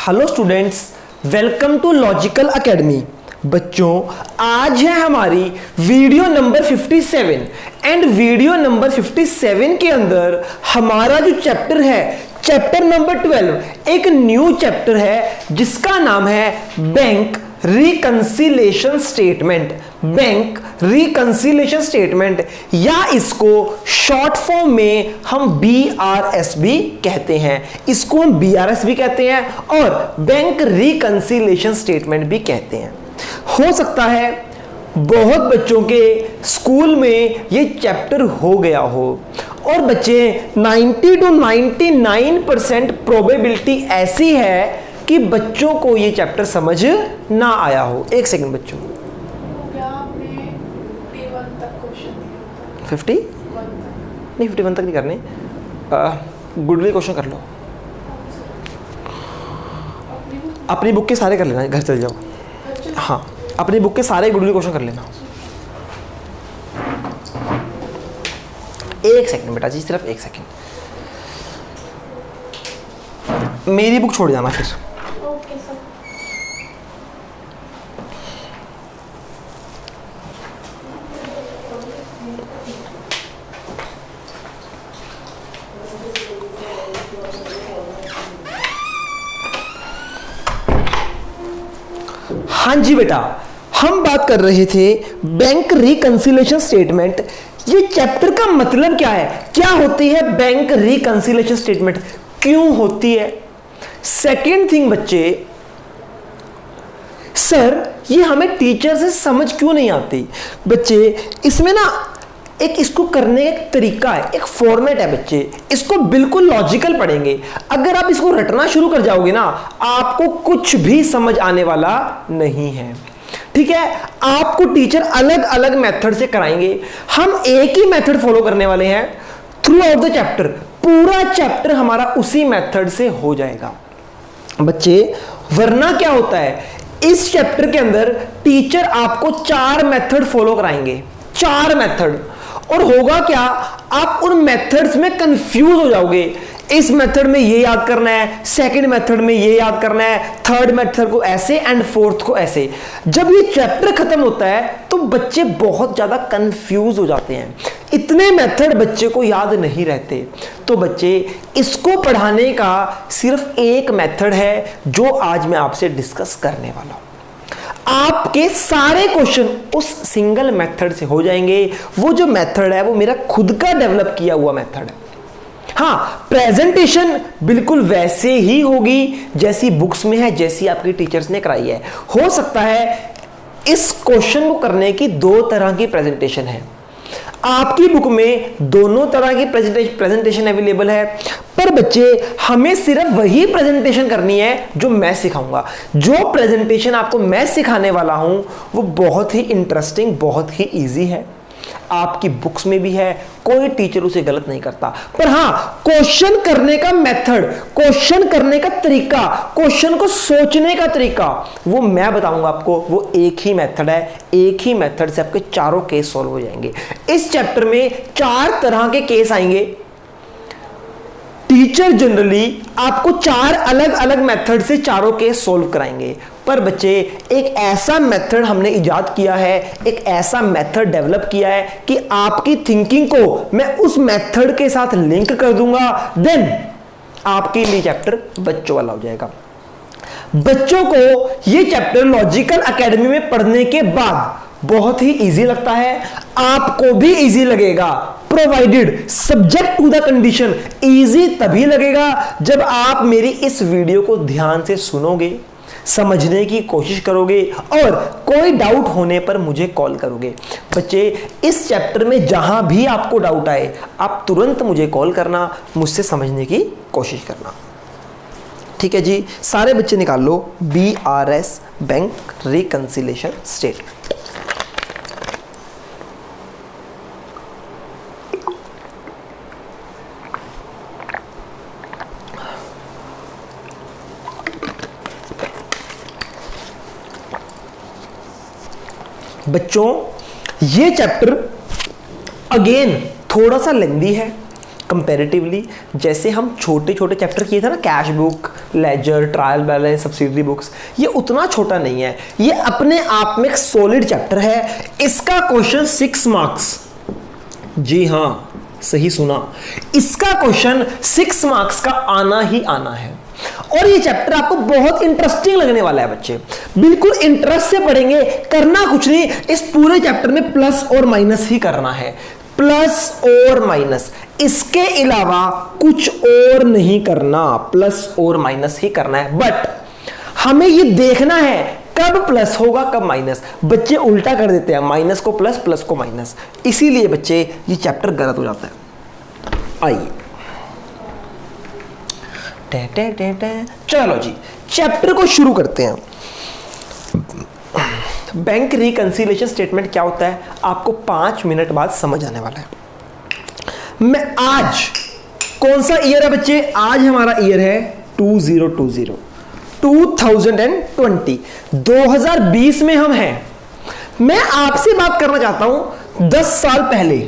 Hello students, welcome to logical academy. बच्चों, आज है हमारी video number 57 and video number 57 के अंदर हमारा जो चैप्टर है, चैप्टर नंबर 12, एक न्यू चैप्टर है जिसका नाम है bank reconciliation statement. Bank reconciliation statement या इसको शॉर्ट फॉर्म में हम BRS भी कहते हैं, इसको हम BRS भी कहते हैं और बैंक रिकंसिलेशन स्टेटमेंट भी कहते हैं। हो सकता है बहुत बच्चों के स्कूल में ये चैप्टर हो गया हो और बच्चे 90 to 99% प्रोबेबिलिटी ऐसी है कि बच्चों को ये चैप्टर समझ ना आया हो। एक सेकंड बच्चों, क्या आपने 51 तक क्वेश्चन 50 नहीं 51 तक नहीं करने, गुडविल क्वेश्चन कर लो। अपनी बुक के सारे कर लेना, घर चल जाओ। हाँ, अपनी बुक के सारे गुडविल क्वेश्चन कर लेना। एक सेकंड बेटा जी, सिर्फ एक सेकंड, मेरी बुक छोड़ जाना फिर। Okay sir. हाँ जी बेटा, हम बात कर रहे थे बैंक रिकंसिलेशन स्टेटमेंट। ये चैप्टर का मतलब क्या है, क्या होती है बैंक रिकंसिलेशन स्टेटमेंट, क्यों होती है। सेकेंड थिंग बच्चे, सर ये हमें टीचर से समझ क्यों नहीं आती। बच्चे इसमें ना एक इसको करने का एक तरीका है, एक फॉर्मेट है बच्चे, इसको बिल्कुल लॉजिकल पढ़ेंगे। अगर आप इसको रटना शुरू कर जाओगे ना, आपको कुछ भी समझ आने वाला नहीं है। ठीक है, आपको टीचर अलग अलग मेथड से कराएंगे, हम एक ही मेथड फॉलो करने वाले हैं थ्रू आउट द चैप्टर। पूरा चैप्टर हमारा उसी मेथड से हो जाएगा बच्चे। वरना क्या होता है, इस चैप्टर के अंदर टीचर आपको 4 मेथड फॉलो कराएंगे, 4 मेथड, और होगा क्या, आप उन मेथड्स में कंफ्यूज हो जाओगे। इस मेथड में ये याद करना है, सेकंड मेथड में ये याद करना है, थर्ड मेथड को ऐसे एंड फोर्थ को ऐसे। जब ये चैप्टर खत्म होता है तो बच्चे बहुत ज्यादा कंफ्यूज हो जाते हैं, इतने मेथड बच्चे को याद नहीं रहते। तो बच्चे इसको पढ़ाने का सिर्फ एक मेथड है जो आज मैं आपसे डिस्कस करने वाला हूं। आपके सारे क्वेश्चन उस सिंगल मेथड से हो जाएंगे। वो जो मेथड है वो मेरा खुद का डेवलप किया हुआ मेथड है। हाँ, प्रेजेंटेशन बिल्कुल वैसे ही होगी जैसी बुक्स में है, जैसी आपकी टीचर्स ने कराई है। हो सकता है इस क्वेश्चन को करने की 2 तरह की प्रेजेंटेशन है, आपकी बुक में दोनों तरह की प्रेजेंटेशन अवेलेबल है, पर बच्चे हमें सिर्फ वही प्रेजेंटेशन करनी है जो मैं सिखाऊंगा। जो प्रेजेंटेशन आपको मैं सिखाने वाला हूं वो बहुत ही इंटरेस्टिंग, बहुत ही इजी है, आपकी बुक्स में भी है, कोई टीचर उसे गलत नहीं करता। पर हां, क्वेश्चन करने का मेथड, क्वेश्चन करने का तरीका, क्वेश्चन को सोचने का तरीका वो मैं बताऊंगा आपको। वो एक ही मेथड है, एक ही मेथड से आपके चारों केस सॉल्व हो जाएंगे। इस चैप्टर में 4 तरह के केस आएंगे। टीचर जनरली आपको 4 अलग अलग मेथड से चारों केस सॉल्व कराएंगे। पर बच्चे एक ऐसा मेथड हमने इजाद किया है, एक ऐसा मेथड डेवलप किया है कि आपकी थिंकिंग को मैं उस मेथड के साथ लिंक कर दूंगा, देन आपके लिए चैप्टर बच्चों वाला हो जाएगा। बच्चों को ये चैप्टर लॉजिकल एकेडमी में पढ़ने के बाद बहुत ही इजी लगता है, आपको भी इजी लगेगा, provided subject to the condition. Easy तभी लगेगा जब आप मेरी इस वीडियो को ध्यान से सुनोगे, समझने की कोशिश करोगे और कोई डाउट होने पर मुझे कॉल करोगे। बच्चे इस चैप्टर में जहां भी आपको डाउट आए, आप तुरंत मुझे कॉल करना, मुझसे समझने की कोशिश करना। ठीक है जी, सारे बच्चे निकाल लो BRS बैंक रिकंसिलेशन स्टेटमेंट। बच्चों ये चैप्टर अगेन थोड़ा सा लेंदी है, कंपैरेटिवली जैसे हम छोटे छोटे चैप्टर किए थे ना, cash book, ledger, trial balance, subsidiary books, ये उतना छोटा नहीं है, ये अपने आप में एक सॉलिड चैप्टर है। इसका क्वेश्चन 6 मार्क्स, जी हाँ सही सुना, इसका क्वेश्चन 6 मार्क्स का आना ही आना है। और ये चैप्टर आपको बहुत इंटरेस्टिंग लगने वाला है बच्चे, बिल्कुल इंटरेस्ट से पढ़ेंगे, करना कुछ नहीं, इस पूरे चैप्टर में प्लस और माइनस ही करना है, प्लस और माइनस, इसके अलावा कुछ और नहीं करना, प्लस और माइनस ही करना है। बट हमें ये देखना है कब प्लस होगा कब माइनस। बच्चे उल्टा कर देते हैं, माइनस को प्लस, प्लस को माइनस, इसीलिए बच्चे ये चैप्टर गलत हो जाता है। आइए चलो जी चैप्टर को शुरू करते हैं। बैंक रिकंसिलिएशन स्टेटमेंट क्या होता है आपको 5 मिनट बाद समझ आने वाला है। मैं आज, कौन सा ईयर है बच्चे, आज हमारा ईयर है 2020, 2020 में हम हैं। मैं आपसे बात करना चाहता हूं 10 साल पहले,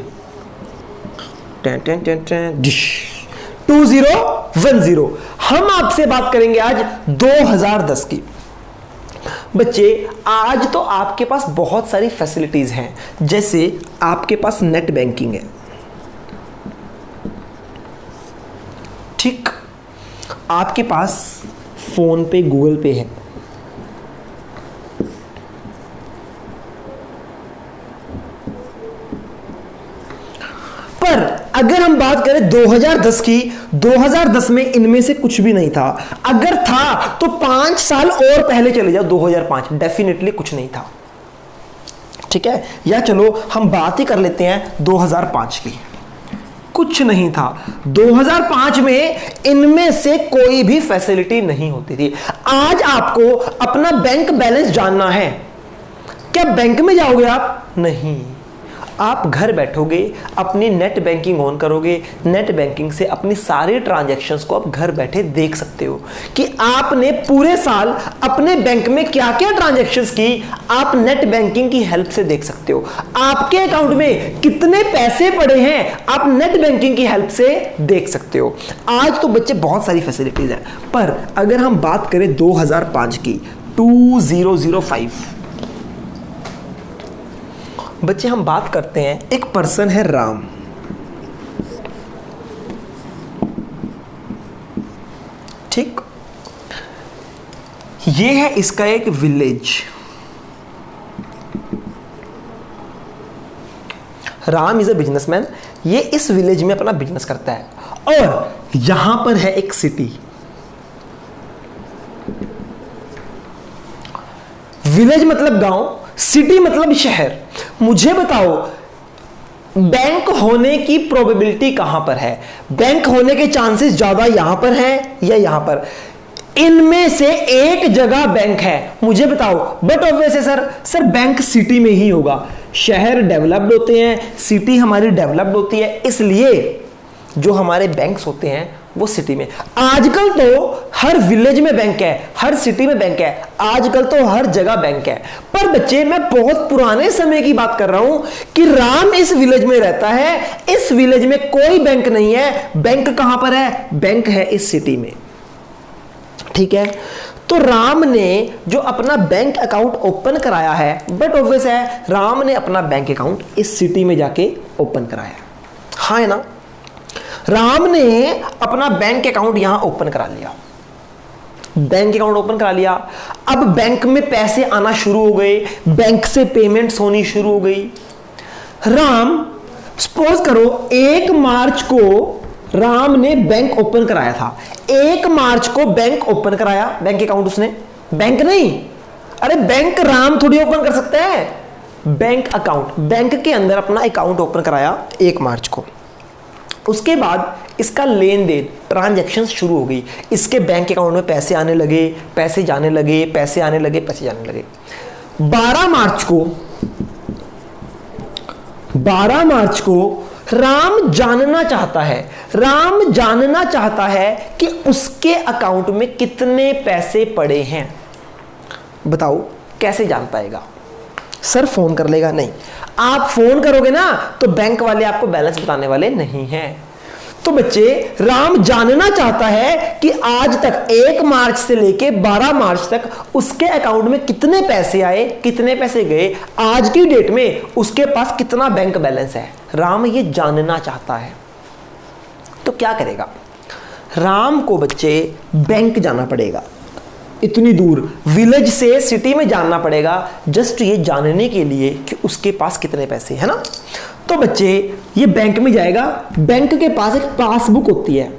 2010, हम आपसे बात करेंगे आज 2010 की। बच्चे आज तो आपके पास बहुत सारी फैसिलिटीज हैं, जैसे आपके पास नेट बैंकिंग है, ठीक, आपके पास फोन पे, गूगल पे है, पर अगर हम बात करें 2010 की, 2010 में इनमें से कुछ भी नहीं था। अगर था तो 5 साल और पहले चले जाओ, 2005, डेफिनेटली कुछ नहीं था, ठीक है। या चलो हम बात ही कर लेते हैं 2005 की, कुछ नहीं था। 2005 में इनमें से कोई भी फैसिलिटी नहीं होती थी। आज आपको अपना बैंक बैलेंस जानना है, क्या बैंक में जाओगे आप? नहीं, आप घर बैठोगे, अपनी नेट बैंकिंग ऑन करोगे, नेट बैंकिंग से अपनी सारे ट्रांजैक्शंस को आप घर बैठे देख सकते हो कि आपने पूरे साल अपने बैंक में क्या क्या ट्रांजैक्शंस की, आप नेट बैंकिंग की हेल्प से देख सकते हो। आपके अकाउंट में कितने पैसे पड़े हैं, आप नेट बैंकिंग की हेल्प से देख सकते हो। आज तो बच्चे बहुत सारी फैसिलिटीज है, पर अगर हम बात करें 2005 की, 2005, बच्चे हम बात करते हैं, एक पर्सन है राम, ठीक, ये है इसका एक village. Ram is a businessman, ये इस विलेज में अपना बिजनेस करता है, और यहां पर है एक सिटी। विलेज मतलब गांव, सिटी मतलब शहर। मुझे बताओ बैंक होने की प्रोबेबिलिटी कहां पर है? बैंक होने के चांसेस ज्यादा यहां पर है या यहां पर? इनमें से एक जगह बैंक है, मुझे बताओ। बट ऑब्वियस है सर बैंक सिटी में ही होगा। शहर डेवलप्ड होते हैं, सिटी हमारी डेवलप्ड होती है, इसलिए जो हमारे बैंक्स होते हैं वो सिटी में। आजकल तो हर विलेज में बैंक है, हर सिटी में बैंक है, आजकल तो हर जगह बैंक है। पर बच्चे मैं बहुत पुराने समय की बात कर रहा हूं कि राम इस विलेज में रहता है, इस विलेज में कोई बैंक नहीं है। बैंक कहां पर है? बैंक है इस सिटी में, ठीक है। तो राम ने जो अपना बैंक अकाउंट ओपन कराया है, बट ऑब्वियस है राम ने अपना बैंक अकाउंट इस सिटी में जाके ओपन कराया, हाँ है ना। राम ने अपना बैंक अकाउंट यहां ओपन करा लिया, बैंक अकाउंट ओपन करा लिया। अब बैंक में पैसे आना शुरू हो गए, बैंक से पेमेंट्स होनी शुरू हो गई। राम, सपोज करो 1 मार्च को राम ने बैंक ओपन कराया था, 1 मार्च को बैंक ओपन कराया, बैंक अकाउंट उसने, बैंक नहीं, अरे बैंक राम थोड़ी ओपन कर सकता है, बैंक अकाउंट, बैंक के अंदर अपना अकाउंट ओपन कराया 1 मार्च को। उसके बाद इसका लेन देन, ट्रांजैक्शन शुरू हो गई, इसके बैंक अकाउंट में पैसे आने लगे, पैसे जाने लगे, पैसे आने लगे, पैसे जाने लगे। 12 मार्च को राम जानना चाहता है कि उसके अकाउंट में कितने पैसे पड़े हैं। बताओ कैसे जान पाएगा? सर फोन कर लेगा? नहीं, आप फोन करोगे ना तो बैंक वाले आपको बैलेंस बताने वाले नहीं हैं। तो बच्चे राम जानना चाहता है कि आज तक 1 मार्च से लेके 12 मार्च तक उसके अकाउंट में कितने पैसे आए, कितने पैसे गए, आज की डेट में उसके पास कितना बैंक बैलेंस है। राम ये जानना चाहता है। तो क्या करेगा? राम को बच्चे बैंक जाना पड़ेगा, इतनी दूर विलेज से सिटी में जाना पड़ेगा, जस्ट ये जानने के लिए कि उसके पास कितने पैसे है ना। तो बच्चे ये बैंक में जाएगा, बैंक के पास एक पासबुक होती है।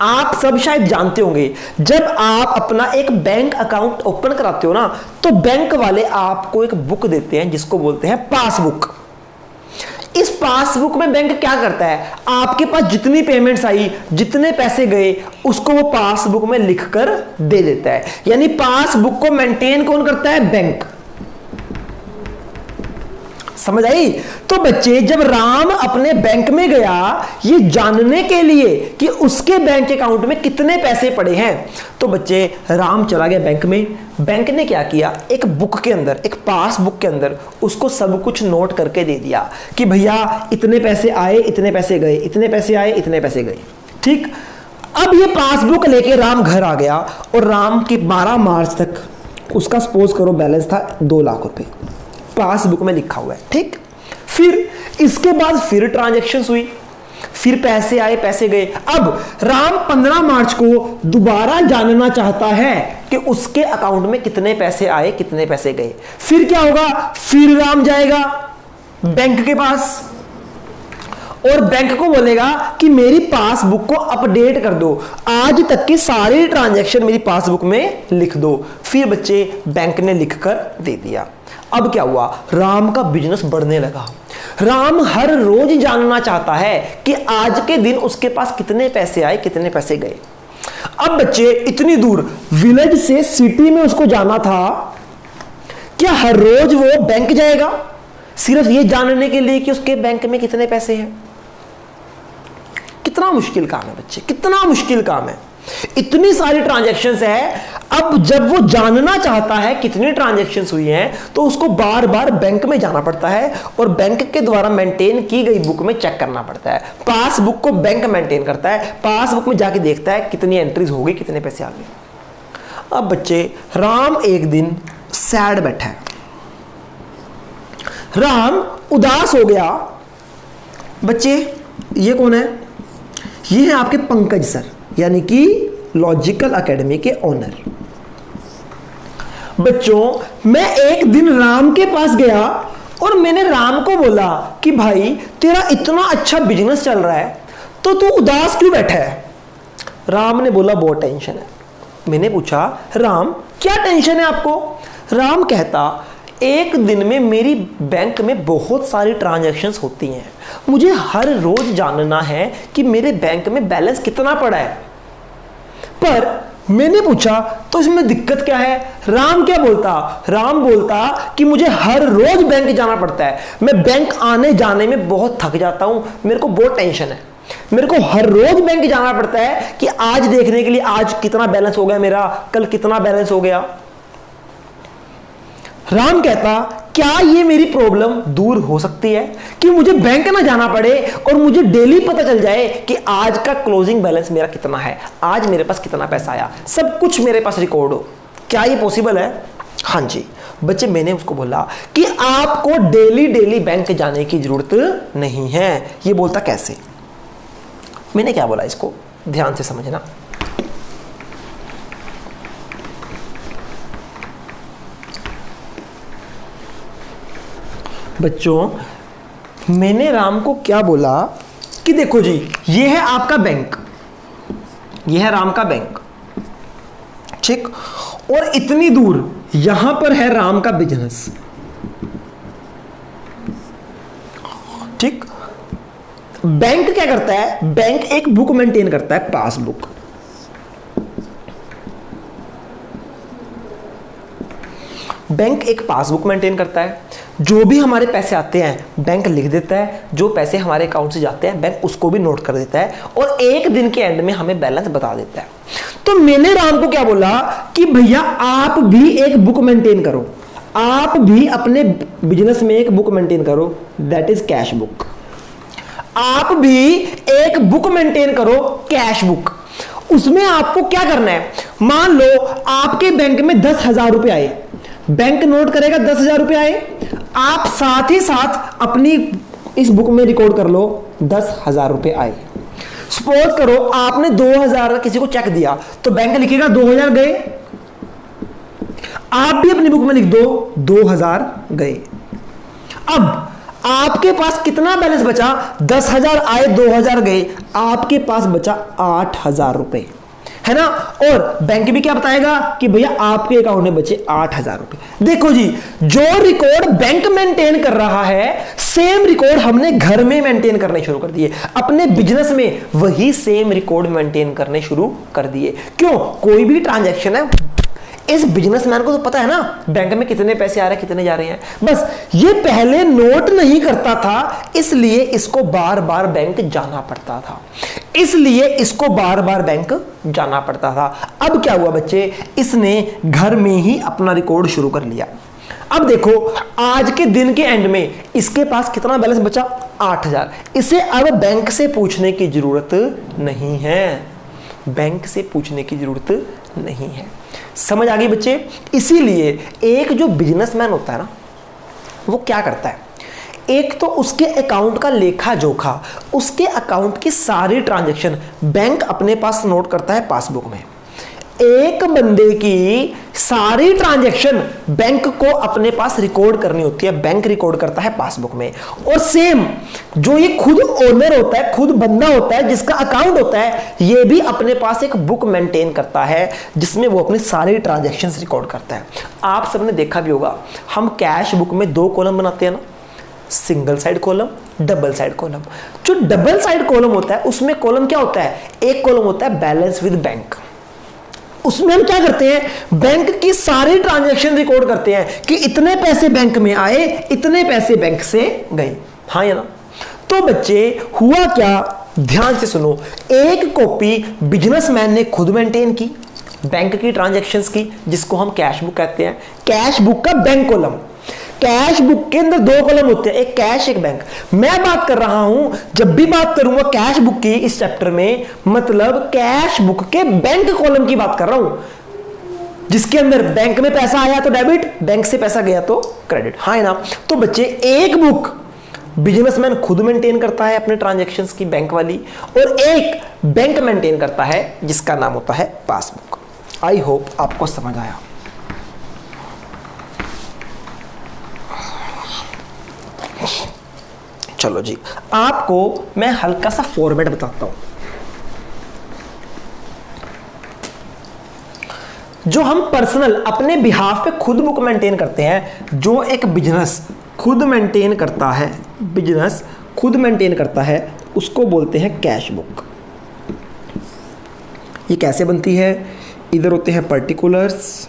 आप सब शायद जानते होंगे, जब आप अपना एक बैंक अकाउंट ओपन कराते हो ना, तो बैंक वाले आपको एक बुक देते हैं जिसको बोलते हैं पासबुक। इस पासबुक में बैंक क्या करता है, आपके पास जितनी पेमेंट्स आई, जितने पैसे गए, उसको वो पासबुक में लिखकर दे देता है। यानी पासबुक को मेंटेन कौन करता है? बैंक। समझ आई? तो बच्चे जब राम अपने बैंक में गया ये जानने के लिए कि उसके बैंक अकाउंट में कितने पैसे पड़े हैं, तो बच्चे राम चला गया बैंक में। बैंक ने क्या किया, एक बुक के अंदर, एक पासबुक के अंदर उसको सब कुछ नोट करके दे दिया कि भैया इतने पैसे आए, इतने पैसे गए, इतने पैसे आए, इतने पैसे गए। ठीक, अब ये पासबुक लेके राम घर आ गया और राम की 12 मार्च तक उसका सपोज करो बैलेंस था 2 लाख रुपए, पासबुक में लिखा हुआ है। ठीक, फिर इसके बाद फिर ट्रांजैक्शंस हुई, फिर पैसे आए, पैसे गए। अब राम 15 मार्च को दोबारा जानना चाहता है कि उसके अकाउंट में कितने पैसे आए, कितने पैसे गए। फिर क्या होगा, फिर राम जाएगा बैंक के पास और बैंक को बोलेगा कि मेरी पासबुक को अपडेट कर दो, आज तक की सारी ट्रांजैक्शन मेरी पासबुक में लिख दो। फिर बच्चे बैंक ने लिखकर दे दिया। अब क्या हुआ, राम का बिजनेस बढ़ने लगा। राम हर रोज जानना चाहता है कि आज के दिन उसके पास कितने पैसे आए, कितने पैसे गए। अब बच्चे इतनी दूर विलेज से सिटी में उसको जाना था, क्या हर रोज वो बैंक जाएगा सिर्फ ये जानने के लिए कि उसके बैंक में कितने पैसे हैं? कितना मुश्किल काम है बच्चे, कितना मुश्किल काम है। इतनी सारी ट्रांजैक्शंस है। अब जब वो जानना चाहता है कितनी ट्रांजैक्शंस हुई हैं, तो उसको बार बार बैंक में जाना पड़ता है और बैंक के द्वारा मेंटेन की गई बुक में चेक करना पड़ता है। पासबुक को बैंक मेंटेन करता है, पासबुक में जाके देखता है कितनी एंट्रीज हो गई, कितने पैसे आ गए। अब बच्चे राम एक दिन सैड बैठा है, राम उदास हो गया। बच्चे ये कौन है? ये है आपके पंकज सर, यानी कि लॉजिकल एकेडमी के ओनर। बच्चों मैं एक दिन राम के पास गया और मैंने राम को बोला कि भाई तेरा इतना अच्छा बिजनेस चल रहा है तो तू उदास क्यों बैठा है? राम ने बोला बहुत टेंशन है। मैंने पूछा राम क्या टेंशन है आपको? राम कहता एक दिन में मेरी बैंक में बहुत सारी ट्रांजैक्शंस होती हैं, मुझे हर रोज जानना है कि मेरे बैंक में बैलेंस कितना पड़ा है। पर मैंने पूछा तो इसमें दिक्कत क्या है? राम क्या बोलता? राम बोलता कि मुझे हर रोज बैंक जाना पड़ता है, मैं बैंक आने जाने में बहुत थक जाता हूं, मेरे को बहुत टेंशन है, मेरे को हर रोज बैंक जाना पड़ता है कि आज देखने के लिए आज कितना बैलेंस हो गया मेरा, कल कितना बैलेंस हो गया। राम कहता क्या ये मेरी प्रॉब्लम दूर हो सकती है कि मुझे बैंक ना जाना पड़े और मुझे डेली पता चल जाए कि आज का क्लोजिंग बैलेंस मेरा कितना है, आज मेरे पास कितना पैसा आया, सब कुछ मेरे पास रिकॉर्ड हो। क्या ये पॉसिबल है? हाँ जी। बच्चे मैंने उसको बोला कि आपको डेली डेली बैंक जाने की जरूरत नहीं है। ये बोलता कैसे? मैंने क्या बोला, इसको ध्यान से समझना। बच्चों मैंने राम को क्या बोला कि देखो जी ये है आपका बैंक, ये है राम का बैंक, ठीक, और इतनी दूर यहां पर है राम का बिजनेस, ठीक। बैंक क्या करता है? बैंक एक बुक मेंटेन करता है, पासबुक। बैंक एक पासबुक मेंटेन करता है, जो भी हमारे पैसे आते हैं बैंक लिख देता है, जो पैसे हमारे अकाउंट से जाते हैं बैंक उसको भी नोट कर देता है और एक दिन के एंड में हमें बैलेंस बता देता है। तो मैंने राम को क्या बोला कि भैया आप भी एक बुक मेंटेन करो, आप भी अपने बिजनेस में एक बुक मेंटेन करो, दैट इज कैश बुक। आप भी एक बुक मेंटेन करो, कैश बुक। उसमें आपको क्या करना है, मान लो आपके बैंक में 10,000 रुपए आए, बैंक नोट करेगा 10,000 रुपए आए, आप साथ ही साथ अपनी इस बुक में रिकॉर्ड कर लो 10,000 रुपए आए। सपोज करो आपने 2,000 का किसी को चेक दिया, तो बैंक लिखेगा 2,000 गए, आप भी अपनी बुक में लिख दो 2,000 गए। अब आपके पास कितना बैलेंस बचा, 10,000 आए 2,000 गए, आपके पास बचा 8,000 रुपए, है ना। और बैंक भी क्या बताएगा कि भैया आपके अकाउंट में बचे 8,000 रुपए। देखो जी, जो रिकॉर्ड बैंक मेंटेन कर रहा है, सेम रिकॉर्ड हमने घर में मेंटेन करने शुरू कर दिए, अपने बिजनेस में वही सेम रिकॉर्ड मेंटेन करने शुरू कर दिए। क्यों, कोई भी ट्रांजैक्शन है, इस बिजनेसमैन को तो पता है ना बैंक में कितने पैसे आ रहे हैं कितने जा रहे हैं। बस ये पहले नोट नहीं करता था, इसलिए इसको बार बार बैंक जाना पड़ता था, इसलिए इसको बार बार बैंक जाना पड़ता था। अब क्या हुआ बच्चे, इसने घर में ही अपना रिकॉर्ड शुरू कर लिया। अब देखो आज के दिन के एंड में इसके पास कितना बैलेंस बचा, 8,000। इसे अब बैंक से पूछने की जरूरत नहीं है, बैंक से पूछने की जरूरत नहीं है। समझ आ गई बच्चे। इसीलिए एक जो बिजनेसमैन होता है ना, वो क्या करता है, एक तो उसके अकाउंट का लेखा जोखा, उसके अकाउंट की सारी ट्रांजैक्शन बैंक अपने पास नोट करता है पासबुक में। एक बंदे की सारी ट्रांजैक्शन बैंक को अपने पास रिकॉर्ड करनी होती है, बैंक रिकॉर्ड करता है पासबुक में। और सेम जो ये खुद ओनर होता है, खुद बंदा होता है जिसका अकाउंट होता है, ये भी अपने पास एक बुक मेंटेन करता है जिसमें वो अपनी सारी ट्रांजैक्शंस रिकॉर्ड करता है। आप सबने देखा भी होगा, हम कैश बुक में 2 कॉलम बनाते हैं ना, single side column, double side column. जो डबल साइड कॉलम होता है उसमें कॉलम क्या होता है, एक कॉलम होता है बैलेंस विद बैंक। उसमें हम क्या करते हैं, बैंक की सारी ट्रांजैक्शन रिकॉर्ड करते हैं कि इतने पैसे बैंक में आए, इतने पैसे बैंक से गए, हाँ या ना। तो बच्चे हुआ क्या, ध्यान से सुनो। एक कॉपी बिजनेसमैन ने खुद मेंटेन की बैंक की ट्रांजैक्शंस की, जिसको हम कैश बुक कहते हैं। कैश बुक का बैंक कॉलम, कैश बुक के अंदर 2 कॉलम होते हैं, एक कैश एक बैंक। मैं बात कर रहा हूं, जब भी बात करूंगा कैश बुक की इस चैप्टर में, मतलब कैश बुक के बैंक कॉलम की बात कर रहा हूं, जिसके अंदर बैंक में पैसा आया तो डेबिट, बैंक से पैसा गया तो क्रेडिट, हाँ ना। तो बच्चे एक बुक बिजनेसमैन खुद मेंटेन करता है अपने ट्रांजैक्शंस की बैंक वाली, और एक बैंक मेंटेन करता है जिसका नाम होता है पासबुक। आई होप आपको समझ आया। चलो जी, आपको मैं हल्का सा फॉर्मेट बताता हूं। जो हम पर्सनल अपने बिहाफ पे खुद बुक मेंटेन करते हैं, जो एक बिजनेस खुद मेंटेन करता है, बिजनेस खुद मेंटेन करता है, उसको बोलते हैं कैश बुक। ये कैसे बनती है, इधर होते हैं पर्टिकुलर्स,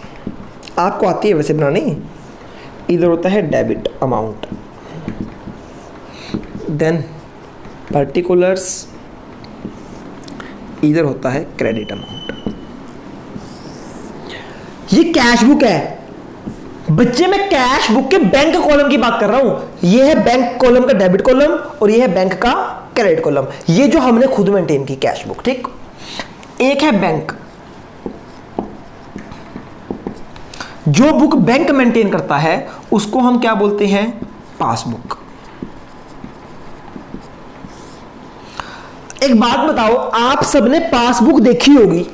आपको आती है वैसे बनानी, इधर होता है डेबिट अमाउंट, देन पर्टिकुलर्स, इधर होता है क्रेडिट अमाउंट। ये कैश बुक है बच्चे, मैं कैश बुक के बैंक कॉलम की बात कर रहा हूं। ये है बैंक कॉलम का डेबिट कॉलम और ये है बैंक का क्रेडिट कॉलम, ये जो हमने खुद मेंटेन की कैश बुक, ठीक। एक है बैंक, जो बुक बैंक मेंटेन करता है उसको हम क्या बोलते हैं, पासबुक। एक बात बताओ, आप सबने पासबुक देखी होगी,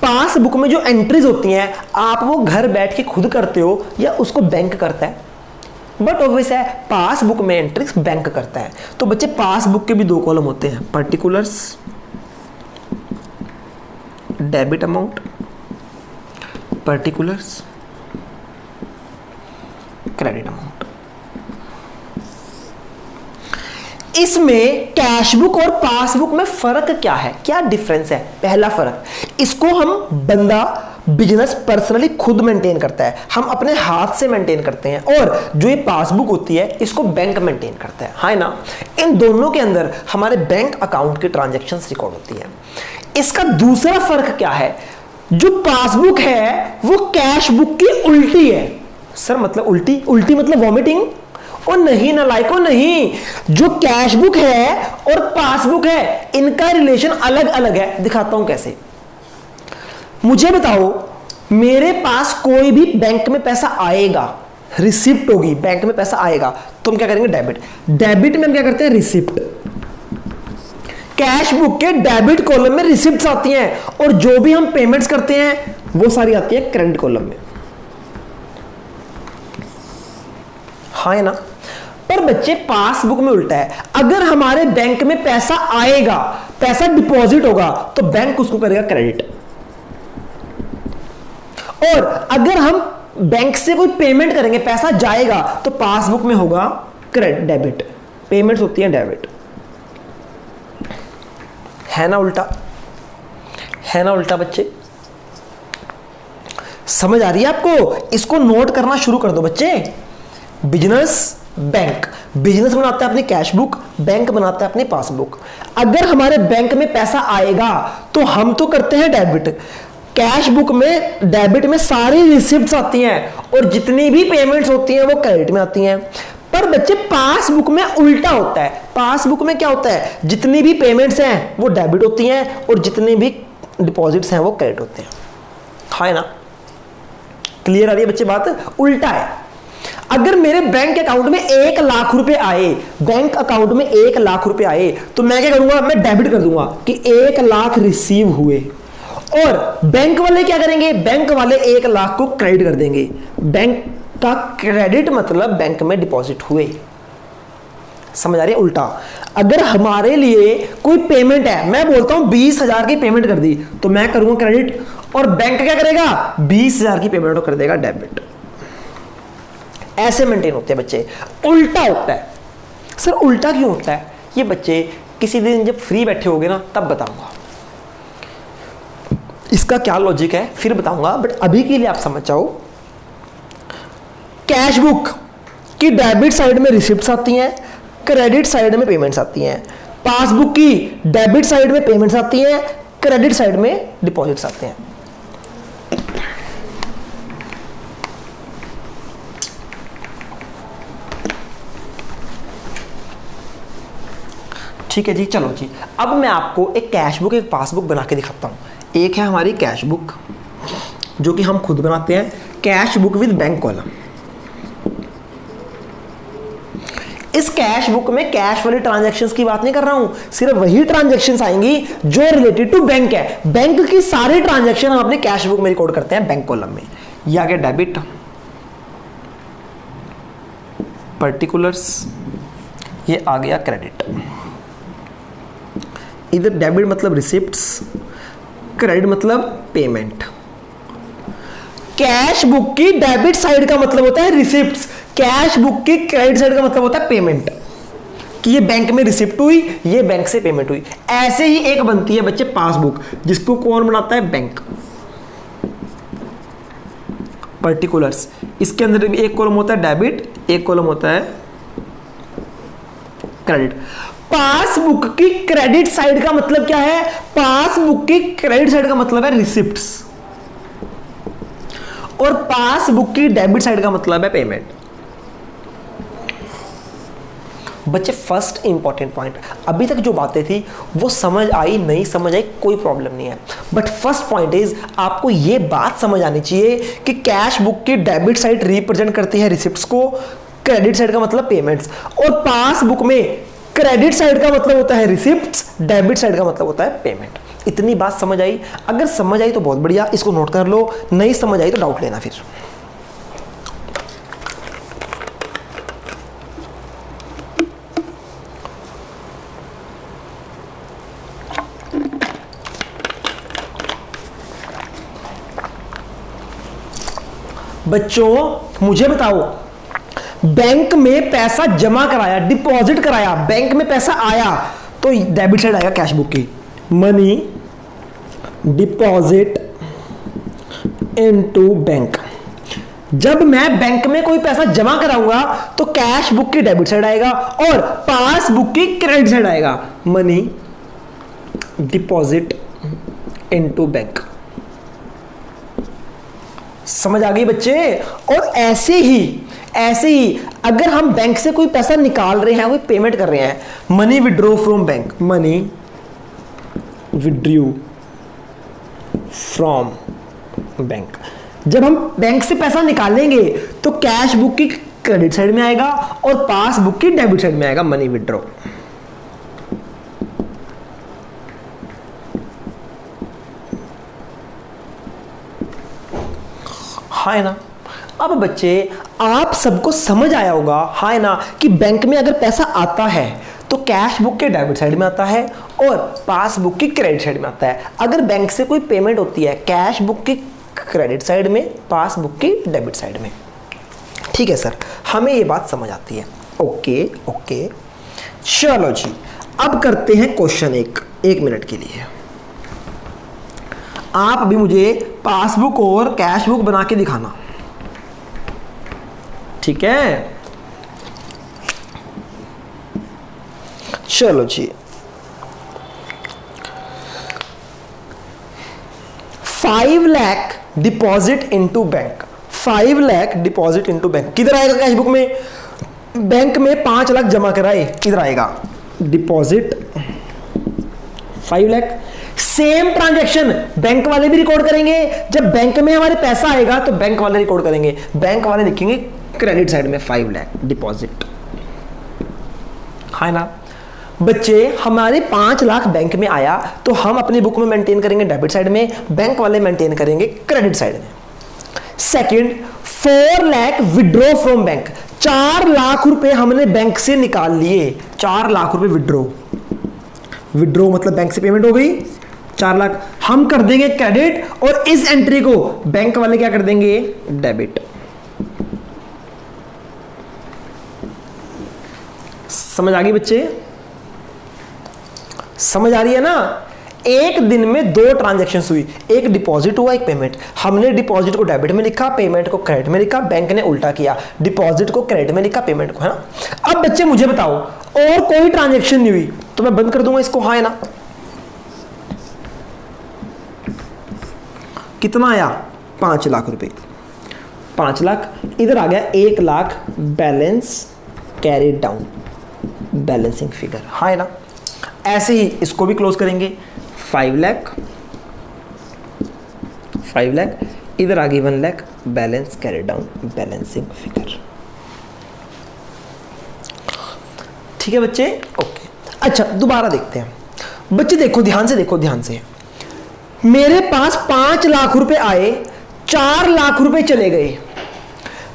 पासबुक में जो एंट्रीज होती हैं आप वो घर बैठ के खुद करते हो या उसको बैंक करता है, बट ऑब्वियस है पासबुक में एंट्रीज बैंक करता है। तो बच्चे पासबुक के भी 2 कॉलम होते हैं, particulars debit amount, particulars credit amount. इसमें कैश बुक और पासबुक में फर्क क्या है, क्या डिफरेंस है। पहला फर्क, इसको हम बंदा बिजनेस पर्सनली खुद मेंटेन करता है, हम अपने हाथ से मेंटेन करते हैं, और जो ये पासबुक होती है इसको बैंक मेंटेन करता है, हाँ ना। इन दोनों के अंदर हमारे बैंक अकाउंट की ट्रांजैक्शंस रिकॉर्ड होती है। इसका दूसरा फर्क क्या है, जो पासबुक है वो कैश बुक की उल्टी है। सर मतलब उल्टी, उल्टी मतलब वॉमिटिंग, और नहीं नालायको नहीं, जो कैश बुक है और पासबुक है इनका रिलेशन अलग अलग है। दिखाता हूं कैसे। मुझे बताओ, मेरे पास कोई भी बैंक में पैसा आएगा, रिसिप्ट होगी, बैंक में पैसा आएगा तो हम क्या करेंगे, डेबिट। डेबिट में हम क्या करते हैं, रिसिप्ट। कैश बुक के डेबिट कॉलम में रिसिप्ट्स आती हैं और जो भी हम पेमेंट्स करते हैं वो सारी आती है क्रेडिट कॉलम में। हाँ है ना। पर बच्चे पासबुक में उल्टा है। अगर हमारे बैंक में पैसा आएगा, पैसा डिपॉजिट होगा तो बैंक उसको करेगा क्रेडिट, और अगर हम बैंक से कोई पेमेंट करेंगे, पैसा जाएगा तो पासबुक में होगा क्रेडिट, डेबिट। पेमेंट्स होती है डेबिट। है ना उल्टा, है ना उल्टा बच्चे। समझ आ रही है आपको? इसको नोट करना शुरू कर दो बच्चे। Business, bank. बिजनेस बनाता है अपनी कैश बुक, बैंक बनाता है अपनी पासबुक। अगर हमारे बैंक में पैसा आएगा तो हम तो करते हैं डेबिट। कैश बुक में, डेबिट में सारी रिसिप्ट्स आती हैं और जितनी भी पेमेंट्स होती हैं वो क्रेडिट में आती हैं। पर बच्चे पासबुक में उल्टा होता है। पासबुक में क्या होता है, जितनी भी पेमेंट्स हैं वो डेबिट होती हैं और जितने भी डिपॉजिट्स हैं वो क्रेडिट होते हैं। है ना, क्लियर आ रही है बच्चे बात? उल्टा है। अगर मेरे बैंक अकाउंट में 1 लाख रुपए आए, बैंक अकाउंट में 1 लाख रुपए आए तो मैं क्या करूंगा, मैं डेबिट कर दूंगा कि 1 लाख रिसीव हुए। और बैंक वाले क्या करेंगे, बैंक वाले 1 लाख को क्रेडिट कर देंगे। बैंक का क्रेडिट मतलब बैंक में डिपॉजिट हुए। समझ आ रही है? उल्टा। अगर हमारे लिए कोई पेमेंट है, मैं बोलता हूं 20,000 की पेमेंट कर दी तो मैं करूंगा क्रेडिट, और बैंक क्या करेगा, 20,000 की पेमेंट कर देगा डेबिट। ऐसे मेंटेन होते हैं बच्चे। उल्टा होता है। सर उल्टा क्यों होता है? ये बच्चे किसी दिन जब फ्री बैठे होगे ना तब बताऊंगा इसका क्या लॉजिक है, फिर बताऊंगा। बट अभी के लिए आप समझ जाओ, कैश बुक की डेबिट साइड में रिसिप्ट्स आती हैं, क्रेडिट साइड में पेमेंट्स आती हैं। पासबुक की डेबिट साइड में पेमेंट्स आती हैं, क्रेडिट साइड में डिपॉजिट्स आते हैं। ठीक है जी, चलो जी। अब मैं आपको एक कैश बुक, एक पासबुक बना के दिखाता हूं। एक है हमारी कैश बुक जो कि हम खुद बनाते हैं, cash book with bank column. इस कैश बुक में कैश वाली ट्रांजैक्शंस की बात नहीं कर रहा हूं, सिर्फ वही ट्रांजैक्शंस आएंगी जो रिलेटेड टू बैंक है। बैंक की सारी ट्रांजैक्शन हम अपने कैश बुक में रिकॉर्ड करते हैं बैंक कॉलम में। यह आ गया डेबिट, पर्टिकुलर्स, ये आ गया क्रेडिट। इधर डेबिट मतलब रिसिप्ट्स, क्रेडिट मतलब पेमेंट। कैश बुक की डेबिट साइड का मतलब होता है रिसिप्ट्स, कैश बुक की क्रेडिट साइड का मतलब होता है पेमेंट, कि ये बैंक में रिसिप्ट हुई, ये बैंक से पेमेंट हुई। ऐसे ही एक बनती है बच्चे पासबुक, जिसको कौन बनाता है, बैंक। पर्टिकुलर्स, इसके अंदर भी एक कॉलम होता है डेबिट, एक कॉलम होता है क्रेडिट। पासबुक की क्रेडिट साइड का मतलब क्या है, पासबुक की क्रेडिट साइड का मतलब है रिसिप्ट्स, और पासबुक की डेबिट साइड का मतलब है पेमेंट। बच्चे फर्स्ट इंपॉर्टेंट पॉइंट, अभी तक जो बातें थी वो समझ आई नहीं समझ आई कोई प्रॉब्लम नहीं है, बट फर्स्ट पॉइंट इज आपको ये बात समझ आनी चाहिए कि कैश बुक की डेबिट साइड रिप्रेजेंट करती है रिसिप्ट्स को, क्रेडिट साइड का मतलब पेमेंट्स, और पासबुक में क्रेडिट साइड का मतलब होता है रिसिप्ट्स, डेबिट साइड का मतलब होता है पेमेंट। इतनी बात समझ आई? अगर समझ आई तो बहुत बढ़िया, इसको नोट कर लो, नहीं समझ आई तो डाउट लेना फिर। बच्चों मुझे बताओ, बैंक में पैसा जमा कराया, डिपॉजिट कराया, बैंक में पैसा आया तो डेबिट साइड आएगा कैश बुक की, मनी डिपॉजिट इनटू बैंक। जब मैं बैंक में कोई पैसा जमा कराऊंगा तो कैश बुक की डेबिट साइड आएगा और पासबुक की क्रेडिट साइड आएगा, मनी डिपॉजिट इनटू बैंक। समझ आ गई बच्चे? और ऐसे ऐसे ही अगर हम बैंक से कोई पैसा निकाल रहे हैं, कोई पेमेंट कर रहे हैं, money withdraw from bank, money withdraw from bank, जब हम बैंक से पैसा निकालेंगे तो कैश बुक की क्रेडिट साइड में आएगा और पासबुक की डेबिट साइड में आएगा मनी विड्रॉ। हाँ ना। अब बच्चे आप सबको समझ आया होगा, हाँ ना, कि बैंक में अगर पैसा आता है तो कैश बुक के डेबिट साइड में आता है और पासबुक की क्रेडिट साइड में आता है। अगर बैंक से कोई पेमेंट होती है, कैश बुक की क्रेडिट साइड में, पासबुक की डेबिट साइड में। ठीक है सर, हमें ये बात समझ आती है। ओके ओके, चलो जी, अब करते हैं क्वेश्चन एक मिनट के लिए। आप अभी मुझे पासबुक और कैश बुक बना के दिखाना, ठीक है? चलो जी, 5 lakh deposit into bank, 5 lakh deposit into bank. किधर आएगा कैश बुक में? बैंक में 5 लाख जमा कराए, किधर आएगा? Deposit 5 lakh. Same transaction bank वाले भी रिकॉर्ड करेंगे। जब बैंक में हमारे पैसा आएगा तो बैंक वाले रिकॉर्ड करेंगे, बैंक वाले लिखेंगे क्रेडिट साइड में 5 लाख डिपॉजिट, है ना बच्चे? हमारे 5 लाख बैंक में आया तो हम अपनी बुक में मेंटेन करेंगे डेबिट साइड में, बैंक वाले मेंटेन करेंगे क्रेडिट साइड में। Second, 4 lakh withdraw from bank, 4 lakh रुपए हमने बैंक से निकाल लिए, 4 लाख रुपए विड्रॉ मतलब बैंक से पेमेंट हो गई, 4 लाख हम कर देंगे क्रेडिट और इस एंट्री को बैंक वाले क्या कर देंगे? डेबिट। समझ आ गई बच्चे? समझ आ रही है ना? एक दिन में 2 ट्रांजैक्शन हुई, एक डिपॉजिट हुआ, एक पेमेंट। हमने डिपॉजिट को डेबिट में लिखा, पेमेंट को क्रेडिट में लिखा, बैंक ने उल्टा किया, डिपॉजिट को क्रेडिट में लिखा, पेमेंट को, है ना? अब बच्चे मुझे बताओ, और कोई ट्रांजैक्शन नहीं हुई तो मैं बंद कर दूंगा इसको, हाँ है ना? कितना आया? 5 लाख रुपए, 5 लाख। इधर आ गया 1 lakh balance carried down, balancing figure, हाँ है ना? ऐसे ही इसको भी क्लोज करेंगे, 5 लाख, 5 लाख, इधर आ गई 1 lakh balance carried down, balancing figure. ठीक है बच्चे? ओके। अच्छा, दोबारा देखते हैं बच्चे, देखो ध्यान से, देखो ध्यान से। मेरे पास 5 लाख रुपए आए, 4 लाख रुपए चले गए,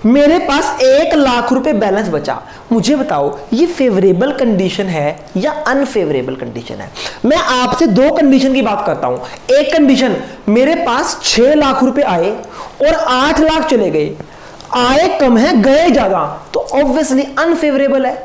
मेरे पास 1 लाख रुपए बैलेंस बचा। मुझे बताओ ये फेवरेबल कंडीशन है या अनफेवरेबल कंडीशन है? मैं आपसे 2 कंडीशन की बात करता हूं। एक कंडीशन, मेरे पास 6 लाख रुपए आए और 8 लाख चले गए, आए कम है गए ज्यादा, तो ऑब्वियसली अनफेवरेबल है।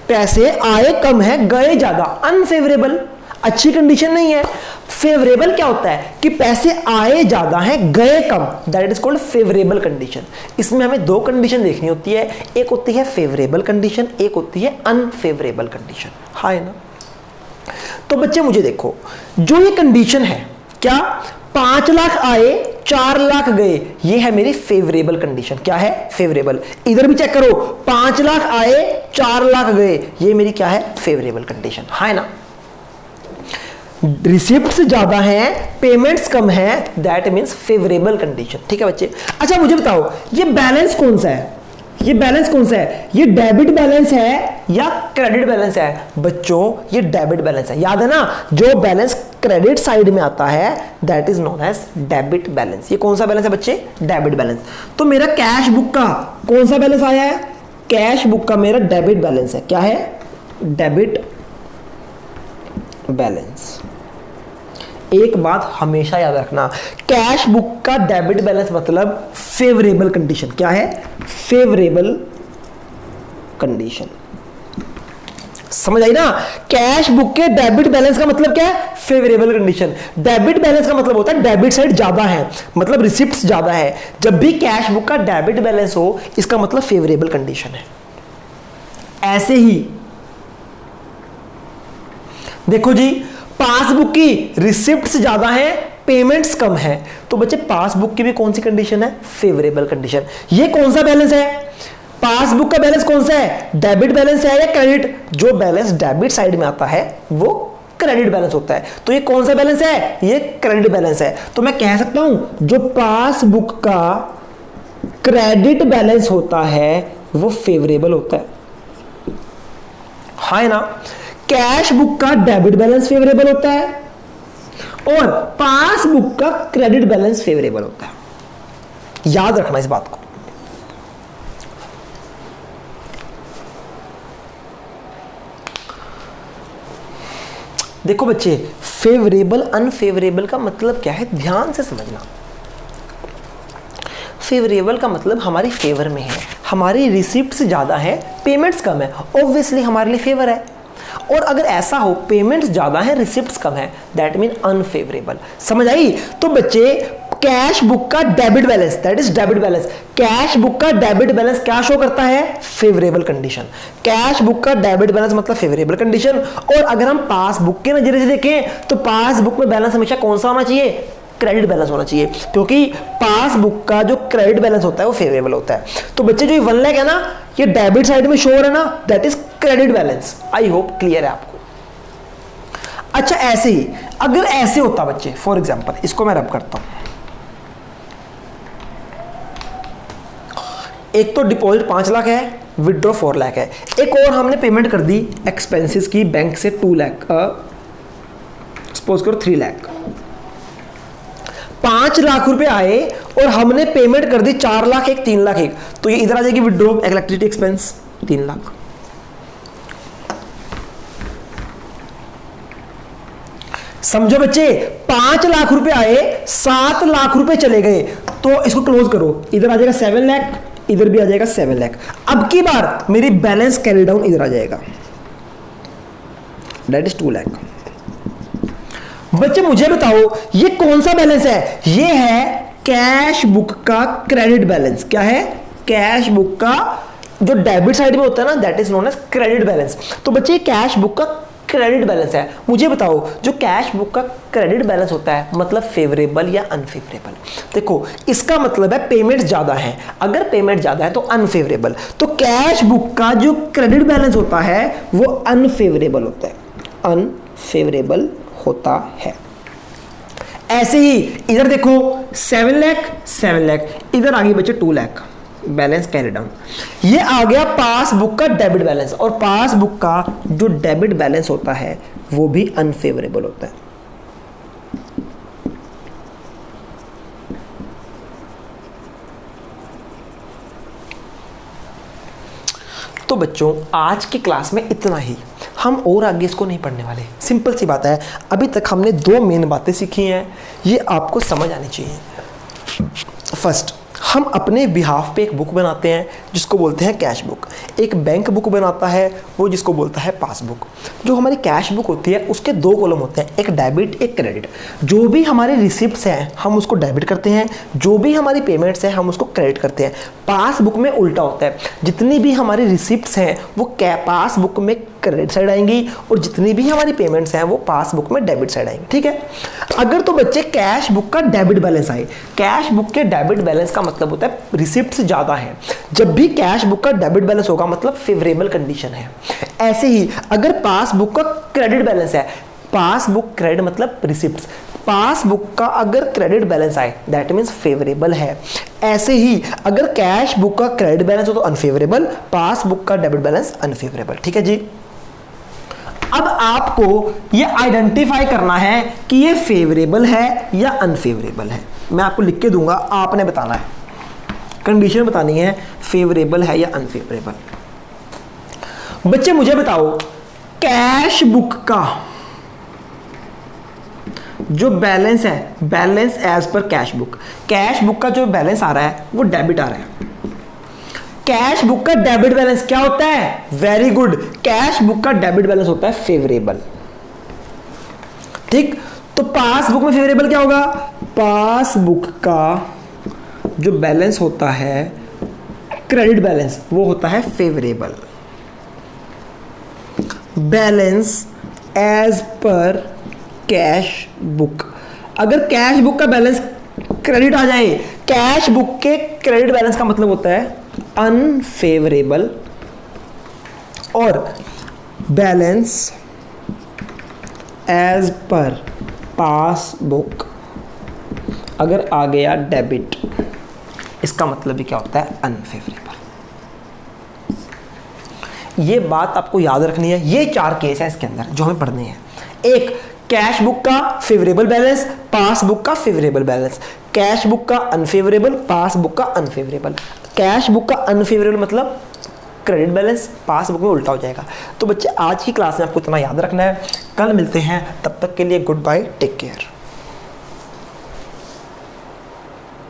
पैसे आए कम है गए ज्यादा, अनफेवरेबल, अच्छी कंडीशन नहीं है। फेवरेबल क्या होता है कि पैसे आए ज्यादा हैं गए कम, that is called favourable condition. इसमें हमें 2 कंडीशन देखनी होती है, एक होती है फेवरेबल कंडीशन, एक होती है अनफेवरेबल कंडीशन, हाँ है ना? तो बच्चे मुझे देखो, जो ये कंडीशन है, क्या 5 लाख आए 4 लाख गए, ये है मेरी फेवरेबल कंडीशन। क्या है? फेवरेबल। इधर भी चेक करो, 5 लाख आए 4 लाख गए, ये मेरी क्या है? फेवरेबल कंडीशन, है ना? रिसिप्ट्स ज्यादा हैं, पेमेंट्स कम है, दैट मींस फेवरेबल कंडीशन। ठीक है बच्चे? अच्छा मुझे बताओ, ये बैलेंस कौन सा है? ये बैलेंस कौन सा है? ये डेबिट बैलेंस है या क्रेडिट बैलेंस है? बच्चों ये डेबिट बैलेंस है, याद है ना? जो बैलेंस क्रेडिट साइड में आता है that is known as debit balance. ये कौन सा बैलेंस है बच्चे? Debit balance. तो मेरा कैश बुक का कौन सा बैलेंस आया है? कैश बुक का मेरा डेबिट बैलेंस है। क्या है? Debit balance. एक बात हमेशा याद रखना, कैश बुक का डेबिट बैलेंस मतलब फेवरेबल कंडीशन। क्या है? Favourable condition. समझ आई ना? कैश बुक के डेबिट बैलेंस का मतलब क्या है? Favourable condition. डेबिट बैलेंस का मतलब होता है डेबिट साइड ज्यादा है, मतलब रिसिप्ट्स ज्यादा है। जब भी कैश बुक का डेबिट बैलेंस हो, इसका मतलब फेवरेबल कंडीशन है। ऐसे ही देखो जी, पासबुक की रिसिप्ट्स ज्यादा है, पेमेंट्स कम है, तो बच्चे पासबुक की भी कौन सी कंडीशन है? Favourable condition. ये कौन सा बैलेंस है? पासबुक का बैलेंस कौन सा है? डेबिट बैलेंस है या क्रेडिट? जो बैलेंस डेबिट साइड में आता है वो क्रेडिट बैलेंस होता है। तो ये कौन सा बैलेंस है? ये क्रेडिट बैलेंस है। तो मैं कह सकता हूं जो पासबुक का क्रेडिट बैलेंस होता है वो फेवरेबल होता है, हाँ है ना। कैश बुक का डेबिट बैलेंस फेवरेबल होता है और पासबुक का क्रेडिट बैलेंस फेवरेबल होता है। याद रखना इस बात को। देखो बच्चे, फेवरेबल अनफेवरेबल का मतलब क्या है, ध्यान से समझना। फेवरेबल का मतलब हमारी फेवर में है, हमारी रिसिप्ट्स ज़्यादा है, पेमेंट्स कम है, ऑब्वियसली हमारे लिए फेवर है। और अगर ऐसा हो पेमेंट्स ज़्यादा है रिसिप्ट्स कम है, दैट मीन अनफेवरेबल। समझ आई? तो बच्चे कैश बुक का debit balance, that is debit balance, cash book का डेबिट बैलेंस क्या शो करता है? Favourable condition. कैश बुक का डेबिट बैलेंस मतलब फेवरेबल कंडीशन। और अगर हम पासबुक के नजरिए से देखें तो पासबुक में बैलेंस हमेशा कौन सा होना चाहिए? क्रेडिट बैलेंस होना चाहिए, क्योंकि पासबुक का जो क्रेडिट बैलेंस होता है वो फेवरेबल होता है। तो बच्चे जो 1 लाख है ना, ये डेबिट साइड में शो हो रहा है ना, that is credit balance. I hope clear है आपको। अच्छा, ऐसे ही अगर ऐसे होता बच्चे, फॉर एग्जांपल इसको मैं रब करता हूं, एक तो डिपॉजिट 5 लाख है, विड्रॉ 4 लाख है, एक और हमने पेमेंट कर दी एक्सपेंसेस की बैंक से 2 लाख, सपोज करो 3 लाख। 5 लाख रुपए आए और हमने पेमेंट कर दी 4 लाख एक, 3 लाख एक, तो ये इधर आ जाएगी विड्रॉ इलेक्ट्रिसिटी एक्सपेंस 3 लाख। समझो बच्चे, 5 लाख रुपए आए, 7 लाख रुपए चले गए, तो इसको क्लोज करो, इधर आ जाएगा 7 लाख, इधर भी आ जाएगा 7 लाख। अब की बार मेरी बैलेंस कैरी डाउन इधर आ जाएगा, दैट इज 2 लाख। बच्चे मुझे बताओ ये कौन सा बैलेंस है? ये है कैश बुक का क्रेडिट बैलेंस। क्या है? कैश बुक का जो डेबिट साइड में होता है ना, that is known as credit balance. तो बच्चे कैश बुक का क्रेडिट बैलेंस है। मुझे बताओ जो कैश बुक का क्रेडिट बैलेंस होता है मतलब फेवरेबल या अनफेवरेबल? देखो इसका मतलब है पेमेंट ज्यादा है, अगर पेमेंट ज्यादा है तो अनफेवरेबल। तो कैश बुक का जो क्रेडिट बैलेंस होता है वो अनफेवरेबल होता है, अनफेवरेबल होता है। ऐसे ही इधर देखो 7 लाख 7 लाख, इधर आ गई बच्चे 2 लाख, बैलेंस कैरी डाउन। ये आ गया पासबुक का डेबिट बैलेंस, और पासबुक का जो डेबिट बैलेंस होता है वो भी अनफेवरेबल होता है। तो बच्चों आज की क्लास में इतना ही, हम और आगे इसको नहीं पढ़ने वाले। सिंपल सी बात है, अभी तक हमने 2 मेन बातें सीखी हैं, ये आपको समझ आनी चाहिए। फर्स्ट, हम अपने बिहाफ पे एक बुक बनाते हैं जिसको बोलते हैं कैश बुक, एक बैंक बुक बनाता है वो जिसको बोलता है पासबुक। जो हमारी कैश बुक होती है उसके 2 कॉलम होते हैं, एक डेबिट एक क्रेडिट। जो भी हमारे रिसिप्ट्स हैं हम उसको डेबिट करते हैं, जो भी हमारी पेमेंट्स हैं हम उसको क्रेडिट करते हैं। पासबुक में उल्टा होता है, जितनी भी हमारी रिसिप्ट्स हैं वो पासबुक में क्रेडिट साइड आएंगी और जितनी भी हमारी पेमेंट्स हैं वो पासबुक में डेबिट साइड आएंगी। ठीक है, अगर तो बच्चे कैश बुक का डेबिट बैलेंस आए, कैश बुक के डेबिट बैलेंस का मतलब होता है रिसिप्ट्स ज्यादा है। जब भी कैश बुक का डेबिट बैलेंस होगा मतलब फेवरेबल कंडीशन है। ऐसे ही अगर पासबुक का क्रेडिट बैलेंस है, पासबुक क्रेडिट मतलब रिसिप्ट्स, पासबुक का अगर क्रेडिट बैलेंस आए दैट मींस फेवरेबल है। ऐसे ही अगर कैश बुक का क्रेडिट बैलेंस हो तो अनफेवरेबल, पासबुक का डेबिट बैलेंस अनफेवरेबल। ठीक है जी। अब आपको ये आइडेंटिफाई करना है कि ये फेवरेबल है या अनफेवरेबल है। मैं आपको लिख के दूंगा, आपने बताना है, कंडीशन बतानी है फेवरेबल है या अनफेवरेबल। बच्चे मुझे बताओ कैश बुक का जो बैलेंस है, बैलेंस एज पर कैश बुक, कैश बुक का जो बैलेंस आ रहा है वो डेबिट आ रहा है। कैश बुक का डेबिट बैलेंस क्या होता है? वेरी गुड, कैश बुक का डेबिट बैलेंस होता है फेवरेबल। ठीक, तो पासबुक में फेवरेबल क्या होगा? पासबुक का जो बैलेंस होता है क्रेडिट बैलेंस वो होता है फेवरेबल। बैलेंस एज पर कैश बुक, अगर कैश बुक का बैलेंस क्रेडिट आ जाए, कैश बुक के क्रेडिट बैलेंस का मतलब होता है अनफेवरेबल, और बैलेंस एज पर पासबुक अगर आ गया डेबिट, इसका मतलब भी क्या होता है, अनफेवरेबल। ये बात आपको याद रखनी है। ये 4 केस है इसके अंदर जो हमें पढ़ने हैं। एक, कैश बुक का फेवरेबल बैलेंस, पासबुक का फेवरेबल बैलेंस। कैश बुक का अनफेवरेबल, पासबुक का अनफेवरेबल। कैश बुक का अनफेवरेबल मतलब क्रेडिट बैलेंस, पासबुक में उल्टा हो जाएगा। तो बच्चे आज की क्लास में आपको इतना याद रखना है। कल मिलते हैं, तब तक के लिए गुड बाय, टेक केयर।